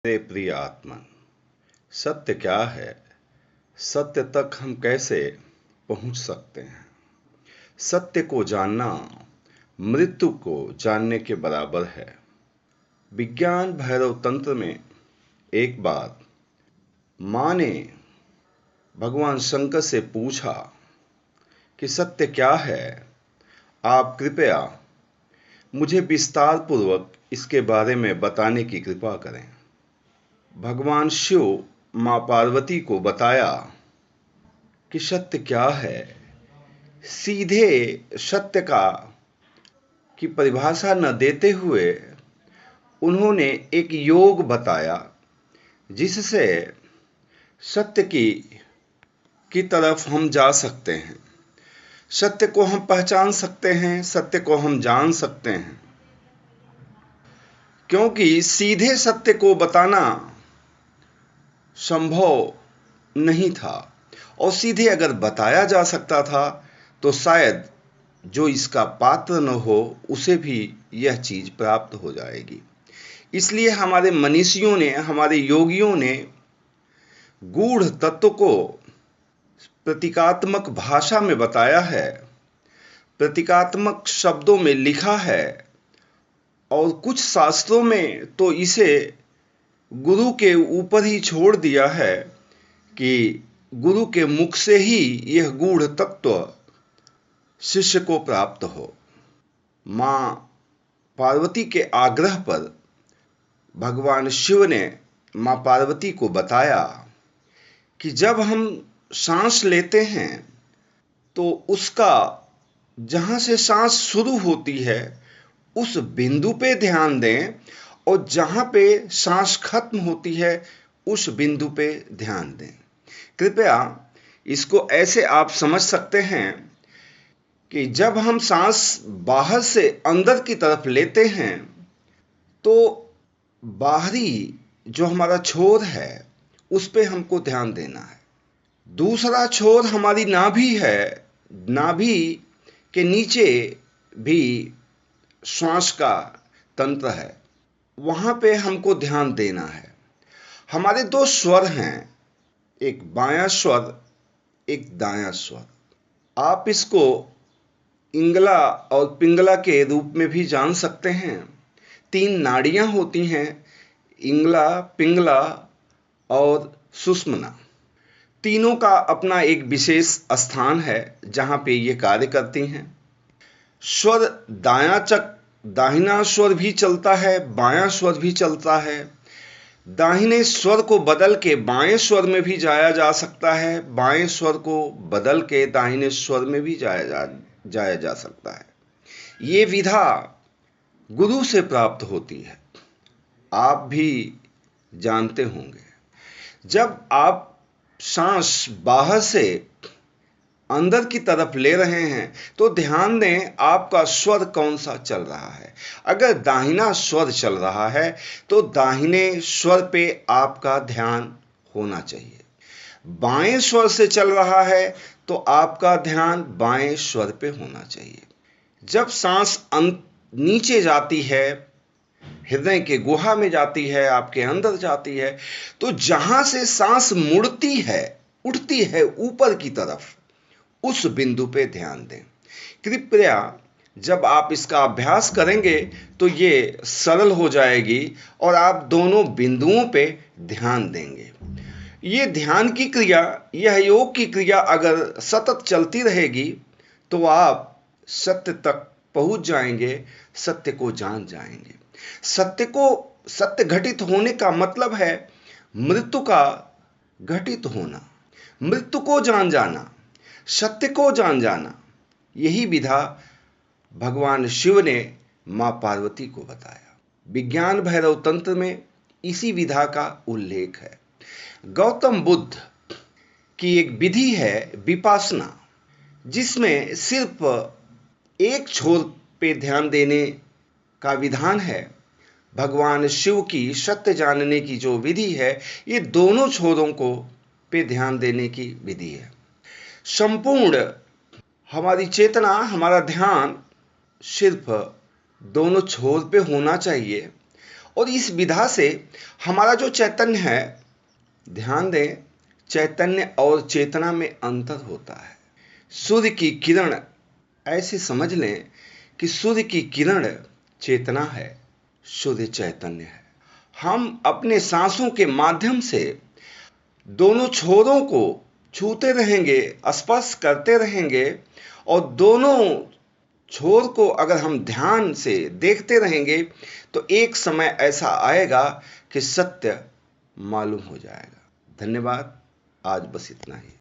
मेरे प्रिय आत्मन, सत्य क्या है? सत्य तक हम कैसे पहुंच सकते हैं? सत्य को जानना मृत्यु को जानने के बराबर है। विज्ञान भैरव तंत्र में एक बार मां ने भगवान शंकर से पूछा कि सत्य क्या है? आप कृपया मुझे विस्तार पूर्वक इसके बारे में बताने की कृपा करें। भगवान शिव मां पार्वती को बताया कि सत्य क्या है। सीधे सत्य की परिभाषा न देते हुए उन्होंने एक योग बताया जिससे सत्य की तरफ हम जा सकते हैं, सत्य को हम पहचान सकते हैं, सत्य को हम जान सकते हैं। क्योंकि सीधे सत्य को बताना संभव नहीं था, और सीधे अगर बताया जा सकता था तो शायद जो इसका पात्र न हो उसे भी यह चीज प्राप्त हो जाएगी। इसलिए हमारे मनीषियों ने, हमारे योगियों ने गूढ़ तत्व को प्रतीकात्मक भाषा में बताया है, प्रतीकात्मक शब्दों में लिखा है, और कुछ शास्त्रों में तो इसे गुरु के ऊपर ही छोड़ दिया है कि गुरु के मुख से ही यह गूढ़ तत्व शिष्य को प्राप्त हो। मां पार्वती के आग्रह पर भगवान शिव ने मां पार्वती को बताया कि जब हम सांस लेते हैं तो उसका जहां से सांस शुरू होती है उस बिंदु पे ध्यान दें, और जहां पे सांस खत्म होती है उस बिंदु पे ध्यान दें। कृपया इसको ऐसे आप समझ सकते हैं कि जब हम सांस बाहर से अंदर की तरफ लेते हैं तो बाहरी जो हमारा छोर है उस पे हमको ध्यान देना है। दूसरा छोर हमारी नाभि है, नाभि के नीचे भी श्वास का तंत्र है, वहां पे हमको ध्यान देना है। हमारे दो स्वर हैं, एक बायां स्वर, एक दायां स्वर। आप इसको इंगला और पिंगला के रूप में भी जान सकते हैं। तीन नाड़ियां होती हैं, इंगला, पिंगला और सुषुम्ना। तीनों का अपना एक विशेष स्थान है जहां पे ये कार्य करती हैं। स्वर दाहिना स्वर भी चलता है, बायां स्वर भी चलता है। दाहिने स्वर को बदल के बाएं स्वर में भी जाया जा सकता है, बाएं स्वर को बदल के दाहिने स्वर में भी जाया जा सकता है। ये विधा गुरु से प्राप्त होती है, आप भी जानते होंगे। जब आप सांस बाहर से अंदर की तरफ ले रहे हैं तो ध्यान दें आपका स्वर कौन सा चल रहा है। अगर दाहिना स्वर चल रहा है तो दाहिने स्वर पे आपका ध्यान होना चाहिए। बाएं स्वर से चल रहा है तो आपका ध्यान बाएं स्वर पे होना चाहिए। जब सांस नीचे जाती है, हृदय के गुहा में जाती है, आपके अंदर जाती है, तो जहां से सांस मुड़ती है, उठती है ऊपर की तरफ, उस बिंदु पे ध्यान दें। कृपया जब आप इसका अभ्यास करेंगे तो ये सरल हो जाएगी और आप दोनों बिंदुओं पे ध्यान देंगे। ये ध्यान की क्रिया, यह योग की क्रिया अगर सतत चलती रहेगी तो आप सत्य तक पहुंच जाएंगे, सत्य को जान जाएंगे। सत्य घटित होने का मतलब है मृत्यु का घटित होना, मृत्यु को जान जाना, सत्य को जान जाना। यही विधा भगवान शिव ने मां पार्वती को बताया। विज्ञान भैरव तंत्र में इसी विधा का उल्लेख है। गौतम बुद्ध की एक विधि है विपासना, जिसमें सिर्फ एक छोर पे ध्यान देने का विधान है। भगवान शिव की सत्य जानने की जो विधि है, ये दोनों छोरों को पे ध्यान देने की विधि है। संपूर्ण हमारी चेतना, हमारा ध्यान सिर्फ दोनों छोर पे होना चाहिए, और इस विधा से हमारा जो चैतन्य है, ध्यान दें, चैतन्य और चेतना में अंतर होता है। सूर्य की किरण, ऐसे समझ लें कि सूर्य की किरण चेतना है, सूर्य चैतन्य है। हम अपने सांसों के माध्यम से दोनों छोरों को छूते रहेंगे, स्पर्श करते रहेंगे, और दोनों छोर को अगर हम ध्यान से देखते रहेंगे तो एक समय ऐसा आएगा कि सत्य मालूम हो जाएगा। धन्यवाद। आज बस इतना ही।